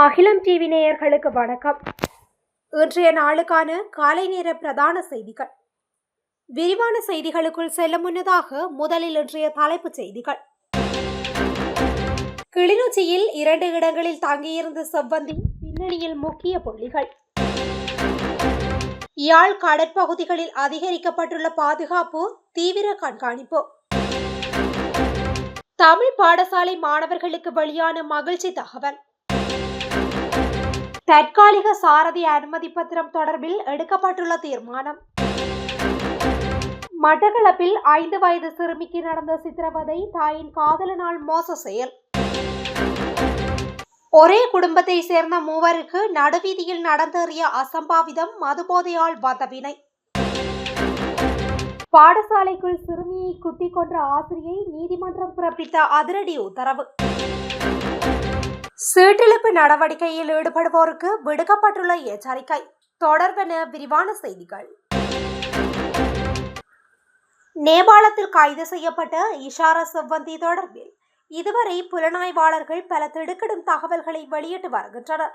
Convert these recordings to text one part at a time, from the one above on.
அகிலம் டிவி நேயர்களுக்கு வணக்கம். இன்றைய நாளுக்கான காலை நேர பிரதான செய்திகள். விரிவான செய்திகளுக்குள் செல்ல முன்னதாக முதலில் இன்றைய தலைப்புச் செய்திகள். கிளிநொச்சியில் 2 இடங்களில் தங்கியிருந்த செவ்வந்தி பின்னணியில் முக்கிய புள்ளிகள். யாழ் கடற்பகுதிகளில் அதிகரிக்கப்பட்டுள்ள பாதுகாப்பு, தீவிர கண்காணிப்பு. தமிழ் பாடசாலை மாணவர்களுக்கு வெளியான மகிழ்ச்சி தகவல். தற்காலிக சாரதி அனுமதி பத்திரம் தொடர்பில் எடுக்கப்பட்டுள்ள தீர்மானம். மட்டக்களப்பில் 5 வயது சிறுமிக்கு நடந்த சித்திரவதை, தாயின் காதலனால் மோச செயல். ஒரே குடும்பத்தை சேர்ந்த 3 நடுவீதியில் நடந்தேறிய அசம்பாவிதம், மதுபோதையால் வதவினை. பாடசாலைக்குள் சிறுமியை குத்திக் கொன்ற ஆசிரியை நீதிமன்றம் பிறப்பித்த அதிரடி உத்தரவு. சீட்டிழப்பு நடவடிக்கையில் ஈடுபடுவோருக்கு விடுக்கப்பட்டுள்ள எச்சரிக்கை. தொடர்பென விரிவான செய்திகள். நேபாளத்தில் கைது செய்யப்பட்ட இஷார செவ்வந்தி தொடர்பில் இதுவரை புலனாய்வாளர்கள் பல திடுக்கிடும் தகவல்களை வெளியிட்டு வருகின்றனர்.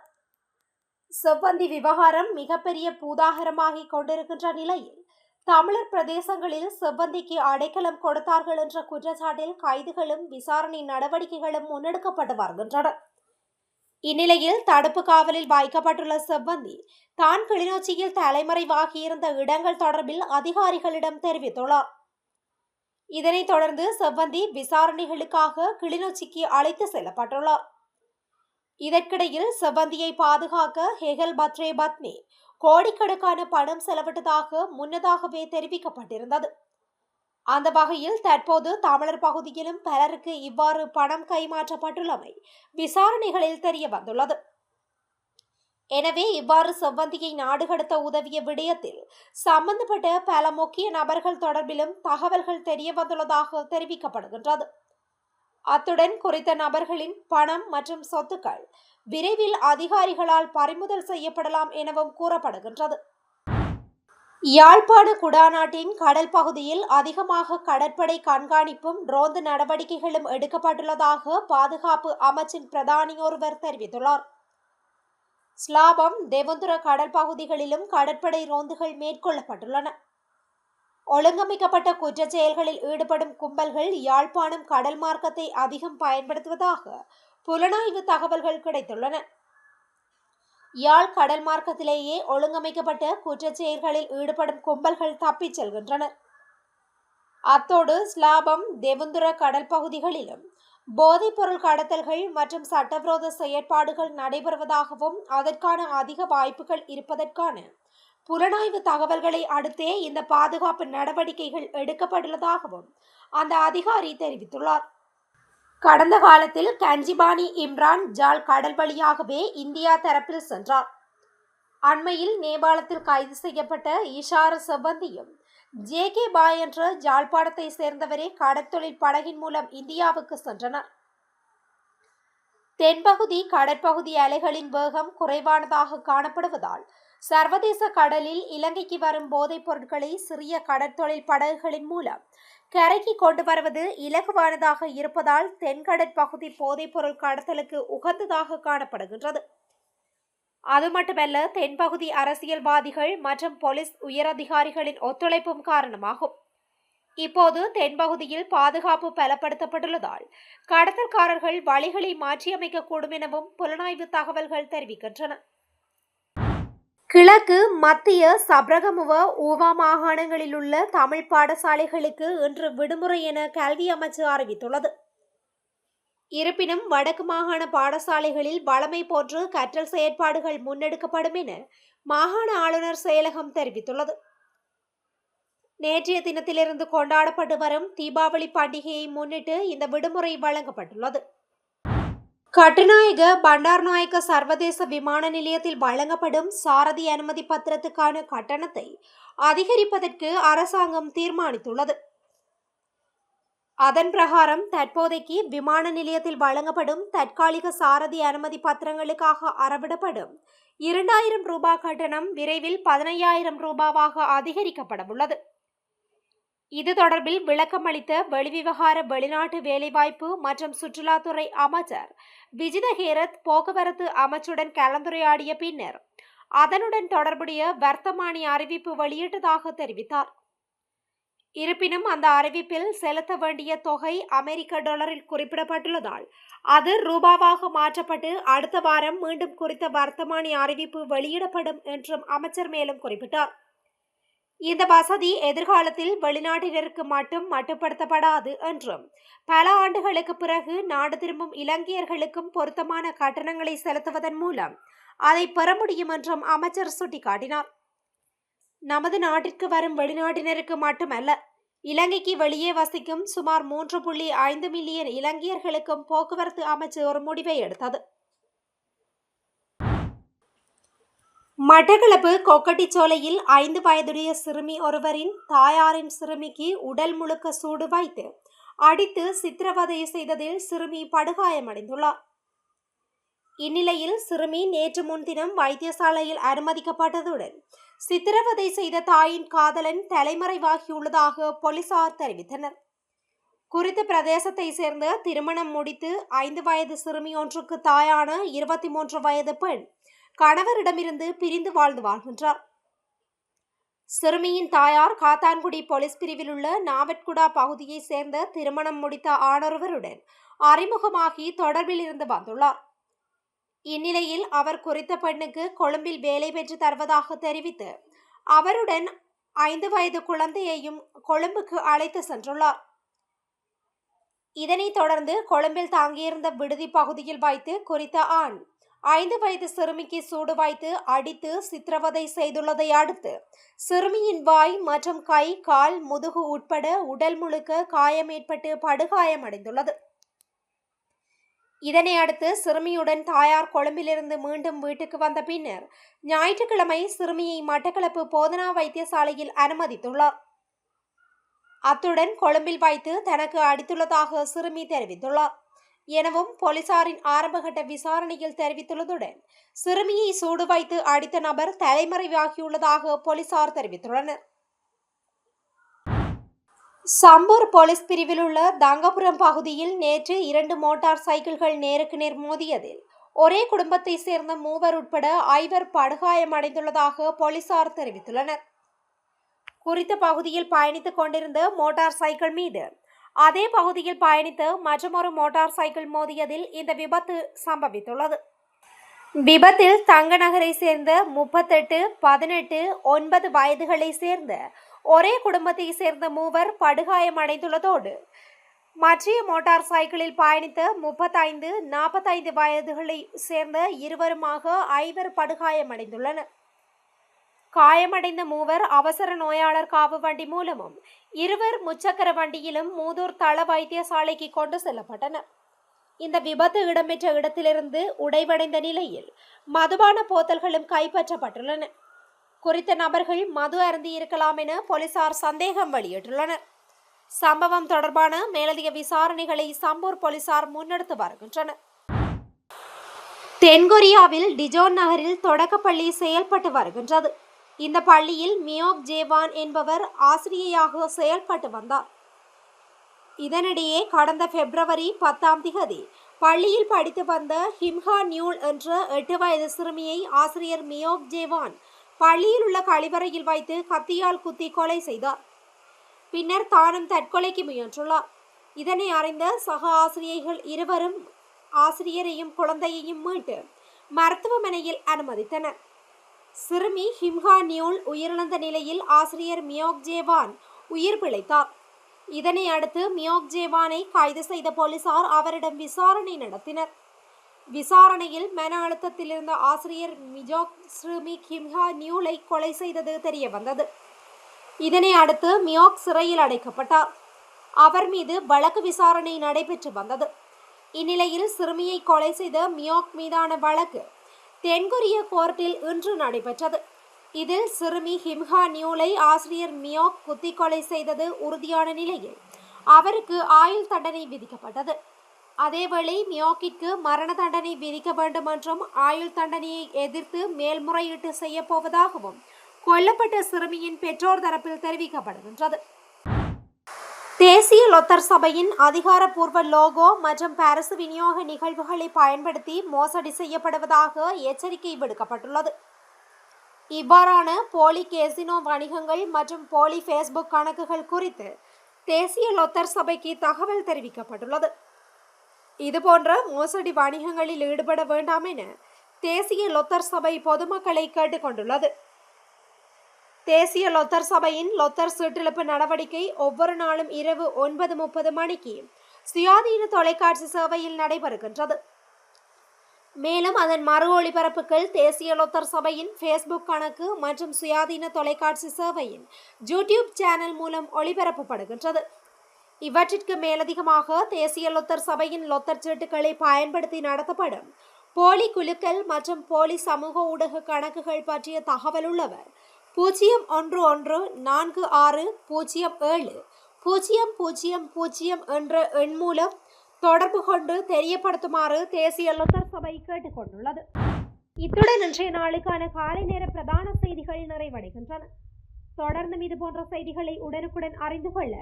செவ்வந்தி விவகாரம் மிகப்பெரிய பூதாகரமாகிக் கொண்டிருக்கின்ற நிலையில் தமிழர் பிரதேசங்களில் செவ்வந்திக்கு அடைக்கலம் கொடுத்தார்கள் என்ற குற்றச்சாட்டில் கைதுகளும் விசாரணை நடவடிக்கைகளும் முன்னெடுக்கப்பட்டு வருகின்றன. இந்நிலையில் தடுப்பு காவலில் வைக்கப்பட்டுள்ள செவ்வந்தி தான் கிளிநொச்சியில் தலைமறைவாகியிருந்த இடங்கள் தொடர்பில் அதிகாரிகளிடம் தெரிவித்துள்ளார். இதனைத் தொடர்ந்து செவ்வந்தி விசாரணைகளுக்காக கிளிநொச்சிக்கு அழைத்து செல்லப்பட்டுள்ளார். இதற்கிடையில் செவ்வந்தியை பாதுகாக்க ஹெகல் பத்ரே பத்னி கோடிக்கணக்கான பணம் செலவிட்டதாக முன்னதாகவே தெரிவிக்கப்பட்டிருந்தது. அந்த வகையில் தற்போது தமிழர் பகுதியிலும் பலருக்கு இவ்வாறு பணம் கைமாற்றப்பட்டுள்ளமை விசாரணைகளில் தெரிய வந்துள்ளது. எனவே இவ்வாறு செவ்வந்தியை நாடு கடத்த உதவிய விடயத்தில் சம்பந்தப்பட்ட பல முக்கிய நபர்கள் தொடர்பிலும் தகவல்கள் தெரிய வந்துள்ளதாக தெரிவிக்கப்படுகின்றது. அத்துடன் குறித்த நபர்களின் பணம் மற்றும் சொத்துக்கள் விரைவில் அதிகாரிகளால் பறிமுதல் செய்யப்படலாம் எனவும் கூறப்படுகின்றது. யாழ்ப்பாண குடாநாட்டின் கடல் பகுதியில் அதிகமாக கடற்படை கண்காணிப்பும் ரோந்து நடவடிக்கைகளும் எடுக்கப்பட்டுள்ளதாக பாதுகாப்பு அமைச்சின் பிரதானி ஒருவர் தெரிவித்துள்ளார். ஸ்லாபம், தேவந்துர கடல் பகுதிகளிலும் கடற்படை ரோந்துகள் மேற்கொள்ளப்பட்டுள்ளன. ஒழுங்கமைக்கப்பட்ட குற்றச் செயல்களில் ஈடுபடும் கும்பல்கள் யாழ்ப்பாணம் கடல் மார்க்கத்தை அதிகம் பயன்படுத்துவதாக புலனாய்வு தகவல்கள் கிடைத்துள்ளன. யாழ் கடல் மார்க்கத்திலேயே ஒழுங்கமைக்கப்பட்ட குற்றச் செயல்களில் ஈடுபடும் கும்பல்கள் தப்பிச் செல்கின்றனர். அத்தோடு ஸ்லாபம், தேவந்துர கடல் பகுதிகளிலும் போதைப் பொருள் கடத்தல்கள் மற்றும் சட்டவிரோத செயற்பாடுகள் நடைபெறுவதாகவும் அதற்கான அதிக வாய்ப்புகள் இருப்பதற்கான புலனாய்வு தகவல்களை அடுத்தே இந்த பாதுகாப்பு நடவடிக்கைகள் எடுக்கப்பட்டுள்ளதாகவும் அந்த அதிகாரி தெரிவித்துள்ளார். கடந்த காலத்தில் கஞ்சிபானி இம்ரான் ஜாழ் கடல் வழியாகவே இந்தியா தரப்பில் சென்றார். அண்மையில் நேபாளத்தில் கைது செய்யப்பட்ட இஷார செவ்வந்தியும் ஜே.கே. பாய் என்ற ஜாழ்ப்பாணத்தை சேர்ந்தவரே கடற்தொழில் படகின் மூலம் இந்தியாவுக்கு சென்றனர். தென்பகுதி கடற்பகுதி அலைகளின் வேகம் குறைவானதாக காணப்படுவதால் சர்வதேச கடலில் இலங்கைக்கு வரும் போதைப் பொருட்களை சிறிய கடற்தொழில் படகுகளின் மூலம் கரைக்கு கொண்டு வருவது இலகுவானதாக இருப்பதால் தென்கடற்பகுதி போதைப் பொருள் கடத்தலுக்கு உகந்ததாக காணப்படுகின்றது. அது மட்டுமல்ல, தென்பகுதி அரசியல்வாதிகள் மற்றும் போலீஸ் உயரதிகாரிகளின் ஒத்துழைப்பும் காரணமாகும். இப்போது தென்பகுதியில் பாதுகாப்பு பலப்படுத்தப்பட்டுள்ளதால் கடத்தல்காரர்கள் வழிகளை மாற்றியமைக்கக்கூடும் எனவும் புலனாய்வு தகவல்கள் தெரிவிக்கின்றன. கிழக்கு, மத்திய, சப்ரகமுவ, ஊவா மாகாணங்களில் உள்ள தமிழ் பாடசாலைகளுக்கு இன்று விடுமுறை என கல்வி அமைச்சு அறிவித்துள்ளது. இருப்பினும் வடக்கு மாகாண பாடசாலைகளில் வழமை போன்று கற்றல் செயற்பாடுகள் முன்னெடுக்கப்படும் என மாகாண ஆளுநர் செயலகம் தெரிவித்துள்ளது. நேற்றைய தினத்திலிருந்து கொண்டாடப்பட்டு வரும் தீபாவளி பண்டிகையை முன்னிட்டு இந்த விடுமுறை வழங்கப்பட்டுள்ளது. கட்டுநாயக்க பண்டார்நாயக்க சர்வதேச விமான நிலையத்தில் வழங்கப்படும் சாரதி அனுமதி பத்திரத்துக்கான கட்டணத்தை அதிகரிப்பதற்கு அரசாங்கம் தீர்மானித்துள்ளது. அதன் பிரகாரம் தற்போதைக்கு விமான நிலையத்தில் வழங்கப்படும் தற்காலிக சாரதி அனுமதி பத்திரங்களுக்காக அறவிடப்படும் 2000 ரூபாய் கட்டணம் விரைவில் 15,000 ரூபாவாக அதிகரிக்கப்பட உள்ளது. இது தொடர்பில் விளக்கம் அளித்த வெளிவிவகார வெளிநாட்டு வேலைவாய்ப்பு மற்றும் சுற்றுலாத்துறை அமைச்சர் விஜித ஹேரத் போக்குவரத்து அமைச்சுடன் கலந்துரையாடிய பின்னர் அதனுடன் தொடர்புடைய வர்த்தமானி அறிவிப்பு வெளியிட்டதாக தெரிவித்தார். இருப்பினும் அந்த அறிவிப்பில் செலுத்த வேண்டிய தொகை அமெரிக்க டாலரில் குறிப்பிடப்பட்டுள்ளதால் அது ரூபாவாக மாற்றப்பட்டு அடுத்த வாரம் மீண்டும் குறித்த வர்த்தமானி அறிவிப்பு வெளியிடப்படும் என்றும் அமைச்சர் மேலும் குறிப்பிட்டார். இந்த வசதி எதிர்காலத்தில் வெளிநாட்டினருக்கு மட்டும் மட்டுப்படுத்தப்படாது என்றும் பல ஆண்டுகளுக்கு பிறகு நாடு திரும்பும் இலங்கையர்களுக்கும் பொருத்தமான கட்டணங்களை செலுத்துவதன் மூலம் அதை பெற முடியும் என்றும் அமைச்சர் சுட்டிக்காட்டினார். நமது நாட்டிற்கு வரும் வெளிநாட்டினருக்கு மட்டுமல்ல, இலங்கைக்கு வெளியே வசிக்கும் சுமார் 3.5 மில்லியன் இலங்கையர்களுக்கும் போக்குவரத்து அமைச்சு ஒரு முடிவை எடுத்தது. மட்டக்களப்பு கொக்கட்டிச்சோலையில் 5 வயதுடைய சிறுமி ஒருவரின் தாயாரின் சிறுமிக்கு உடல் முழுக்க சூடு வைத்து அடித்து சித்திரவதை செய்ததில் சிறுமி படுகாயமடைந்துள்ளார். இந்நிலையில் சிறுமி நேற்று முன்தினம் வைத்தியசாலையில் அனுமதிக்கப்பட்டதுடன் சித்திரவதை செய்த தாயின் காதலன் தலைமறைவாகியுள்ளதாக போலீசார் தெரிவித்தனர். குறித்த பிரதேசத்தை சேர்ந்த திருமணம் முடித்து 5 வயது சிறுமி ஒன்றுக்கு தாயான 23 வயது பெண் கணவரிடமிருந்து பிரிந்து வாழ்ந்து வாழ்கின்றார். சிறுமியின் தாயார் காத்தான்குடி போலீஸ் பிரிவில் உள்ள நாவட்குடா பகுதியை சேர்ந்த திருமணம் முடித்த ஆணொருவருடன் அறிமுகமாகி தொடர்பில் இருந்து வந்துள்ளார். இந்நிலையில் அவர் குறித்த பெண்ணுக்கு கொழும்பில் வேலை பெற்று தருவதாக தெரிவித்து அவருடன் 5 வயது குழந்தையையும் கொழும்புக்கு அழைத்து சென்றுள்ளார். இதனைத் தொடர்ந்து கொழும்பில் தாங்கியிருந்த விடுதி பகுதியில் வைத்து குறித்த ஆண் 5 வயது சிறுமிக்கு சூடு வைத்து அடித்து சித்திரவதை செய்துள்ளதை அடுத்து சிறுமியின் வாய் மற்றும் கை, கால், முதுகு உட்பட உடல் முழுக்க காயம் ஏற்பட்டு படுகாயமடைந்துள்ளது. இதனை அடுத்து சிறுமியுடன் தாயார் கொழும்பிலிருந்து மீண்டும் வீட்டுக்கு வந்த பின்னர் ஞாயிற்றுக்கிழமை சிறுமியை மட்டக்களப்பு போதனா வைத்தியசாலையில் அனுமதித்துள்ளார். அத்துடன் கொழும்பில் வைத்து தனக்கு அடித்துள்ளதாக சிறுமி தெரிவித்துள்ளார் எனவும் போலீசாரின் ஆரம்பகட்ட விசாரணையில் தெரிவித்துள்ளதுடன் சிறுமியை சூடு வைத்து அடித்த நபர் தலைமறைவாகியுள்ளதாக போலீசார் தெரிவித்துள்ளனர். சம்பூர் போலீஸ் பிரிவில் உள்ள தங்கபுரம் பகுதியில் நேற்று 2 மோட்டார் சைக்கிள்கள் நேருக்கு நேர் மோதியதில் ஒரே குடும்பத்தை சேர்ந்த 3 உட்பட 5 படுகாயமடைந்துள்ளதாக போலீசார் தெரிவித்துள்ளனர். குறித்த பகுதியில் பயணித்துக் கொண்டிருந்த மோட்டார் சைக்கிள் மீது அதே பகுதியில் பயணித்த மற்றொரு மோட்டார் சைக்கிள் மோதியதில் இந்த விபத்து சம்பவித்துள்ளது. விபத்தில் தங்கநகரை சேர்ந்த 38, 18, 9 வயதுகளை சேர்ந்த ஒரே குடும்பத்தை சேர்ந்த 3 படுகாயமடைந்துள்ளதோடு மற்ற மோட்டார் சைக்கிளில் பயணித்த 35, 45 வயதுகளை சேர்ந்த இருவருமாக 5 படுகாயமடைந்துள்ளனர். காயமடைந்த 3 அவசர நோயாளர் காவு வண்டி மூலமும் 2 முச்சக்கர வண்டியிலும் மூதூர் தள வைத்தியசாலைக்கு கொண்டு செல்லப்பட்டனர். இந்த விபத்து இடம்பெற்ற இடத்திலிருந்து உடைவடைந்த நிலையில் மதுபான போத்தல்களும் கைப்பற்றப்பட்டுள்ளன. குறித்த நபர்கள் மது அருந்தி இருக்கலாம் என போலீசார் சந்தேகம் வெளியிட்டுள்ளனர். சம்பவம் தொடர்பான மேலதிக விசாரணைகளை சம்பூர் போலீசார் முன்னெடுத்து வருகின்றனர். தென்கொரியாவில் டிஜோன் நகரில் தொடக்கப்பள்ளி செயல்பட்டு வருகின்றது. இந்த பள்ளியில் மியோக் ஜேவான் என்பவர் ஆசிரியையாக செயல்பட்டு வந்தார். இதனிடையே கடந்த பிப்ரவரி 10 பள்ளியில் படித்து வந்த ஹிம்ஹா நியூல் என்ற 8 வயது சிறுமியை ஆசிரியர் மியோக் ஜேவான் பள்ளியில் உள்ள கழிவறையில் வைத்து கத்தியால் குத்தி கொலை செய்தார். பின்னர் தானும் தற்கொலைக்கு முயன்றுள்ளார். இதனை அறிந்த சக ஆசிரியைகள் இருவரும் ஆசிரியரையும் குழந்தையையும் மீட்டு மருத்துவமனையில் அனுமதித்தனர். சிறுமி ஹிம்ஹா நியூல் உயிரிழந்த நிலையில் ஆசிரியர் மியோக் ஜேவான் உயிர் பிழைத்தார். இதனை அடுத்து மியோக் ஜேவானை கைது செய்த போலீசார் அவரிடம் விசாரணை நடத்தினர். விசாரணையில் மன அழுத்தத்தில் இருந்த ஆசிரியர் மிஜோக் சிறுமி ஹிம்ஹா நியூலை கொலை செய்தது தெரிய வந்தது. இதனை அடுத்து மியோக் சிறையில் அடைக்கப்பட்டார். அவர் மீது வழக்கு விசாரணை நடைபெற்று வந்தது. இந்நிலையில் சிறுமியை கொலை செய்த மியோக் மீதான வழக்கு தென்கொரிய கோர்ட்டில் இன்று நடைபெற்றது. இதில் சிறுமி ஹிம்ஹா நியூலை ஆசிரியர் மியோக் குத்தி கொலை செய்தது உறுதியான நிலையில் அவருக்கு ஆயுள் தண்டனை விதிக்கப்பட்டது. அதேவேளை மியோக்கிற்கு மரண தண்டனை விதிக்க வேண்டும் என்றும் ஆயுள் தண்டனையை எதிர்த்து மேல்முறையீட்டு செய்ய போவதாகவும் கொல்லப்பட்ட சிறுமியின் பெற்றோர் தரப்பில் தெரிவிக்கப்படுகின்றது. தேசிய லொத்தர் சபையின் அதிகாரப்பூர்வ லோகோ மற்றும் பரிசு விநியோக நிகழ்வுகளை பயன்படுத்தி மோசடி செய்யப்படுவதாக எச்சரிக்கை விடுக்கப்பட்டுள்ளது. இவ்வாறான போலி கேசினோ வணிகங்கள் மற்றும் போலி ஃபேஸ்புக் கணக்குகள் குறித்து தேசிய லொத்தர் சபைக்கு தகவல் தெரிவிக்கப்பட்டுள்ளது. இதுபோன்ற மோசடி வணிகங்களில் ஈடுபட வேண்டாம் என தேசிய லொத்தர் சபை பொதுமக்களை கேட்டுக்கொண்டுள்ளது. தேசிய லொத்தர் சபையின் லொத்தர் சீட்டிழப்பு நடவடிக்கை ஒவ்வொரு நாளும் இரவு 9:30 மணிக்கு சுயாதீன தொலைக்காட்சி சேவையில் நடைபெறுகின்றது. மேலும் அதன் மறு ஒளிபரப்புகள் தேசிய லொத்தர் சபையின் ஃபேஸ்புக் கணக்கு மற்றும் சுயாதீன தொலைக்காட்சி சேவையின் யூடியூப் சேனல் மூலம் ஒளிபரப்பப்படுகின்றது. இவற்றிற்கு மேலதிகமாக தேசிய லொத்தர் சபையின் லொத்தர் சீட்டுகளை பயன்படுத்தி நடத்தப்படும் போலி குலுக்கல் மற்றும் போலி சமூக ஊடக கணக்குகள் பற்றிய தகவல் உள்ளவர் 011146070000 என்ற எண் மூலம் தொடர்பு கொண்டு தெரியப்படுத்துமாறு தேசிய லொத்தர் சபை கேட்டுக்கொண்டுள்ளது. இத்துடன் இன்றைய நாளுக்கான காலை நேர பிரதான செய்திகள் நிறைவடைகின்றன. தொடர்ந்தும் இதுபோன்ற செய்திகளை உடனுக்குடன் அறிந்து கொள்ள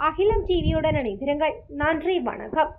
அகிலம் டிவியுடன் இணைந்திருங்கள். நன்றி, வணக்கம்.